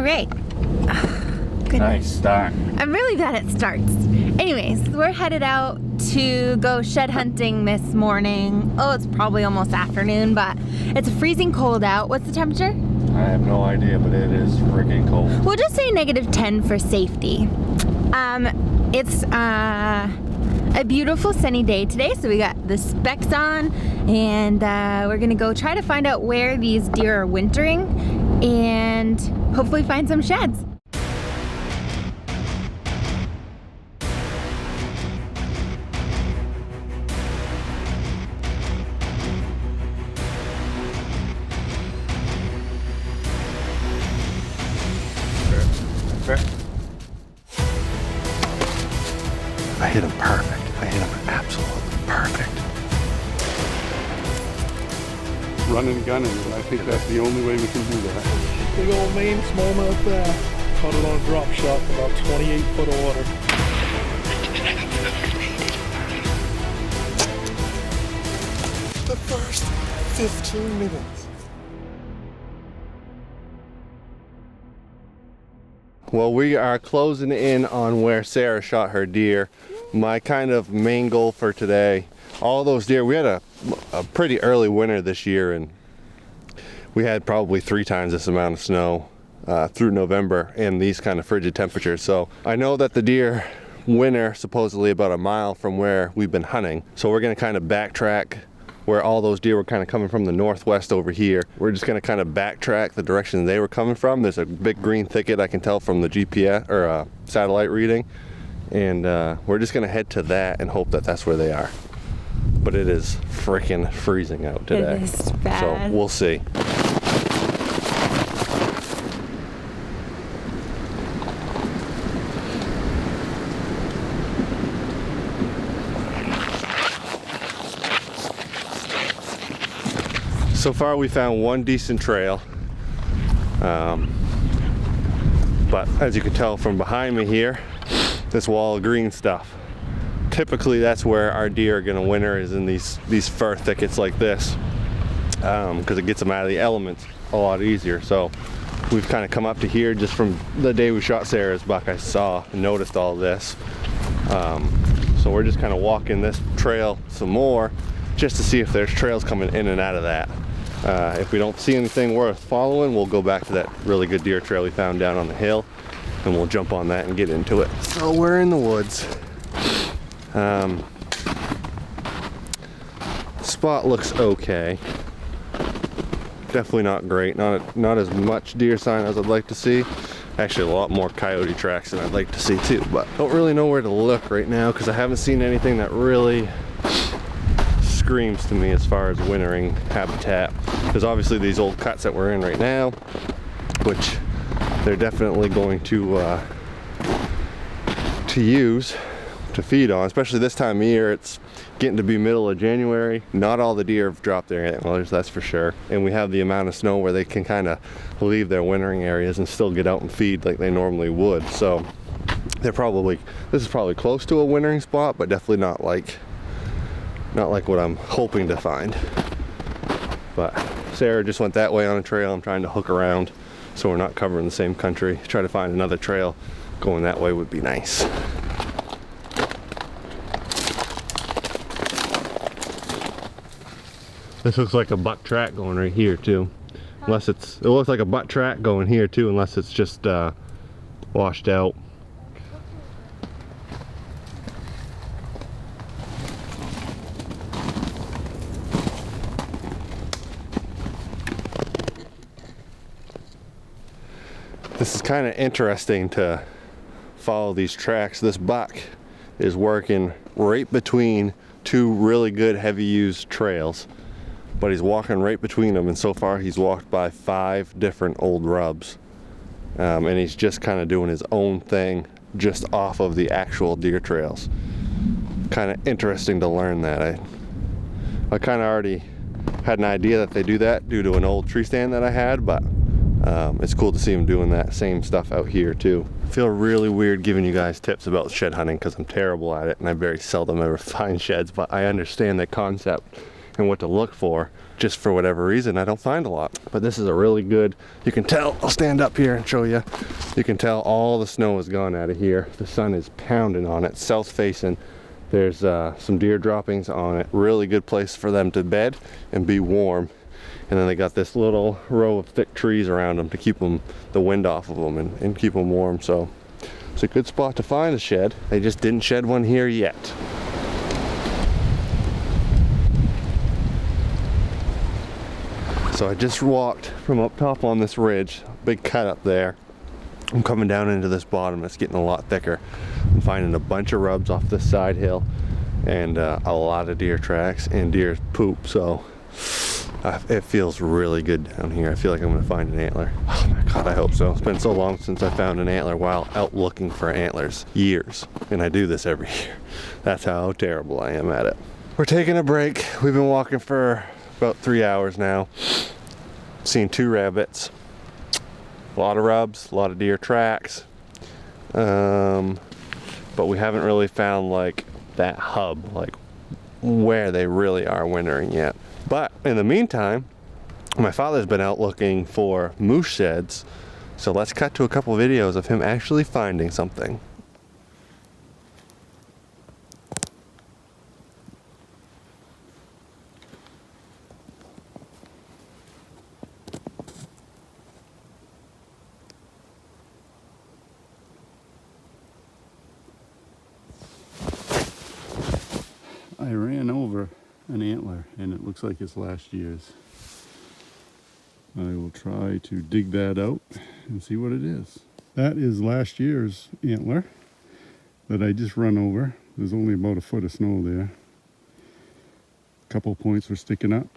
All right. Nice start. I'm really bad at starts. Anyways, we're headed out to go shed hunting this morning. Oh, it's probably almost afternoon, but it's freezing cold out. What's the temperature? I have no idea, but it is freaking cold. We'll just say -10 for safety. It's a beautiful sunny day today, so we got the specs on, and we're gonna go try to find out where these deer are wintering and hopefully find some sheds. I hit him perfect. I hit him absolutely perfect. Running and gunning, and I think that's the only way we can do that. Big old main smallmouth there. Caught it on a drop shot, about 28 foot of water. The first 15 minutes. Well, we are closing in on where Sarah shot her deer. My kind of main goal for today, all those deer, we had a pretty early winter this year, and we had probably 3 times this amount of snow through November and these kind of frigid temperatures. So I know that the deer winter supposedly about a mile from where we've been hunting. So we're gonna kind of backtrack where all those deer were kind of coming from the northwest over here. We're just gonna kind of backtrack the direction they were coming from. There's a big green thicket I can tell from the GPS or satellite reading. And we're just gonna head to that and hope that that's where they are. But it is freaking freezing out today. It is bad. So we'll see. So far we found one decent trail, but as you can tell from behind me here, this wall of green stuff. Typically that's where our deer are gonna winter, is in these fir thickets like this, because it gets them out of the elements a lot easier. So we've kind of come up to here just from the day we shot Sarah's buck. I saw and noticed all this. So we're just kind of walking this trail some more just to see if there's trails coming in and out of that. If we don't see anything worth following, we'll go back to that really good deer trail we found down on the hill, and we'll jump on that and get into it. So we're in the woods. Spot looks okay. Definitely not great. Not as much deer sign as I'd like to see. Actually, a lot more coyote tracks than I'd like to see too. But don't really know where to look right now because I haven't seen anything that really screams to me as far as wintering habitat. Because obviously these old cuts that we're in right now, which they're definitely going to use to feed on, especially this time of year. It's getting to be middle of January. Not all the deer have dropped their antlers, that's for sure. And we have the amount of snow where they can kind of leave their wintering areas and still get out and feed like they normally would. So this is probably close to a wintering spot, but definitely not like what I'm hoping to find. But Sarah just went that way on a trail. I'm trying to hook around so we're not covering the same country. Try to find another trail going that way would be nice. This looks like a buck track going right here too. It looks like a buck track going here too, unless it's just washed out. This is kind of interesting to follow these tracks. This buck is working right between 2 really good heavy used trails, but he's walking right between them, and so far he's walked by 5 different old rubs, and he's just kind of doing his own thing just off of the actual deer trails. Kind of interesting to learn that. I kind of already had an idea that they do that due to an old tree stand that I had, but it's cool to see him doing that same stuff out here too. I feel really weird giving you guys tips about shed hunting because I'm terrible at it and I very seldom ever find sheds, but I understand the concept and what to look for. Just for whatever reason, I don't find a lot. But this is a really good, you can tell, I'll stand up here and show you. You can tell all the snow is gone out of here. The sun is pounding on it, south facing. There's some deer droppings on it. Really good place for them to bed and be warm. And then they got this little row of thick trees around them to keep the wind off of them and keep them warm. So it's a good spot to find a shed. They just didn't shed one here yet. So I just walked from up top on this ridge, big cut up there. I'm coming down into this bottom. It's getting a lot thicker. I'm finding a bunch of rubs off this side hill and a lot of deer tracks and deer poop. So it feels really good down here. I feel like I'm gonna find an antler. Oh my God, I hope so. It's been so long since I found an antler while out looking for antlers. Years. And I do this every year. That's how terrible I am at it. We're taking a break. We've been walking for about 3 hours now. Seen 2 rabbits. A lot of rubs, a lot of deer tracks. But we haven't really found like that hub, like where they really are wintering yet. But in the meantime, my father's been out looking for moose sheds. So let's cut to a couple videos of him actually finding something. I ran over an antler and it looks like it's last year's. I will try to dig that out and see what it is. That is last year's antler that I just run over. There's only about a foot of snow there. A couple points were sticking up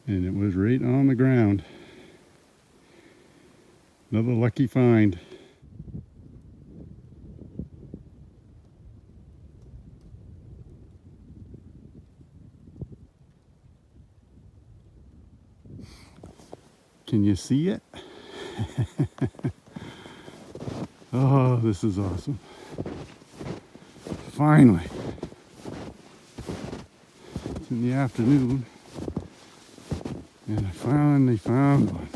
and it was right on the ground. Another lucky find. Can you see it? Oh, this is awesome. Finally. It's in the afternoon and I finally found one.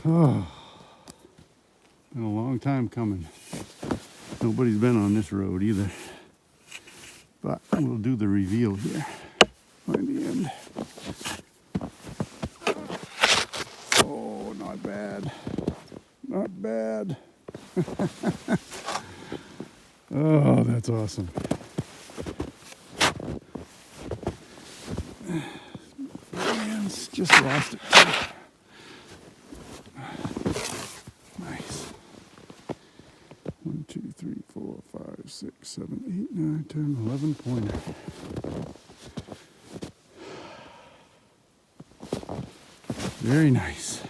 Oh, been a long time coming. Nobody's been on this road either. But we'll do the reveal here by the end. Not bad. Not bad. Oh, that's awesome. Man's just lost it too. Nice. 1, 2, 3, 4, 5, 6, 7, 8, 9, 10, 11 pointer. Very nice.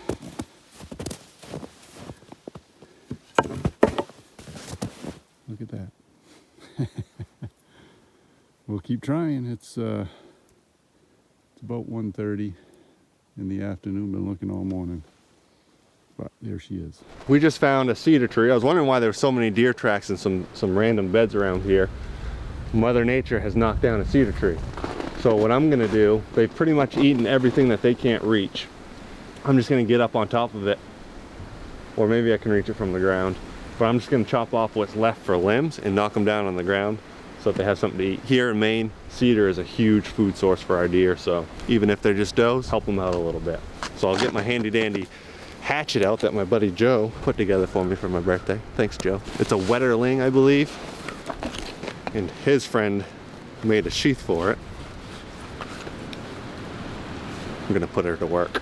Look at that. We'll keep trying. It's about 1:30 in the afternoon. Been looking all morning. But there she is. We just found a cedar tree. I was wondering why there were so many deer tracks and some random beds around here. Mother Nature has knocked down a cedar tree. So what I'm gonna do, they've pretty much eaten everything that they can't reach. I'm just gonna get up on top of it, or maybe I can reach it from the ground, but I'm just gonna chop off what's left for limbs and knock them down on the ground so that they have something to eat. Here in Maine, cedar is a huge food source for our deer, so even if they're just does, help them out a little bit. So I'll get my handy dandy hatchet out that my buddy Joe put together for me for my birthday. Thanks, Joe. It's a Wetterling, I believe, and his friend made a sheath for it. I'm gonna put her to work.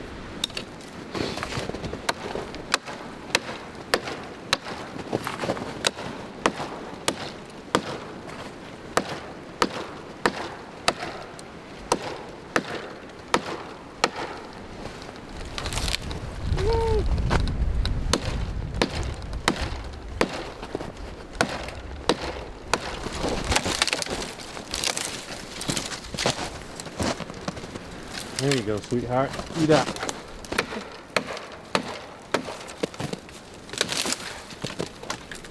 There you go, sweetheart. Eat up.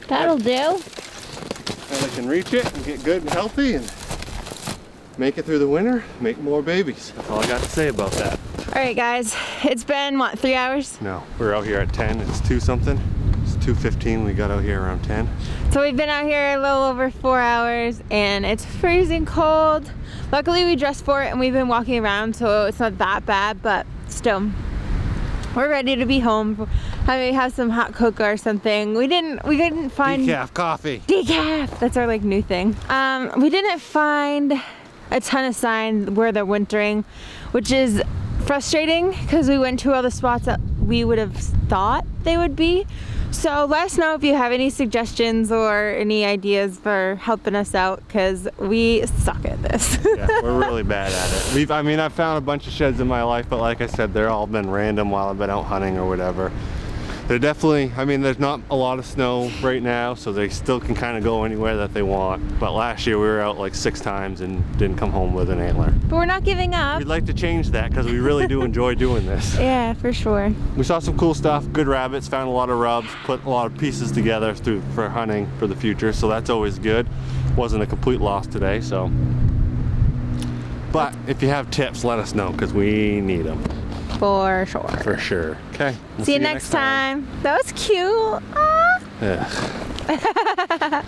That'll do. And I can reach it and get good and healthy and make it through the winter, make more babies. That's all I got to say about that. All right, guys, it's been what, 3 hours? No, we're out here at 10. It's 2 something. It's 2:15. We got out here around 10. So we've been out here a little over 4 hours and it's freezing cold. Luckily we dressed for it and we've been walking around, so it's not that bad, but still, we're ready to be home. Maybe have some hot cocoa or something. We didn't find Decaf coffee. decaf. That's our like new thing. We didn't find a ton of signs where they're wintering, which is frustrating because we went to all the spots that we would have thought they would be. So let us know if you have any suggestions or any ideas for helping us out, because we suck at this. Yeah, we're really bad at it. I've found a bunch of sheds in my life, but like I said, they're all been random while I've been out hunting or whatever. They're definitely, there's not a lot of snow right now, so they still can kind of go anywhere that they want. But last year we were out like 6 times and didn't come home with an antler. But we're not giving up. We'd like to change that because we really do enjoy doing this. Yeah, for sure. We saw some cool stuff, good rabbits, found a lot of rubs, put a lot of pieces together for hunting for the future, so that's always good. Wasn't a complete loss today, so. But if you have tips, let us know because we need them. For sure. For sure. Okay. We'll See you next time. That was cute. Ah. Ugh.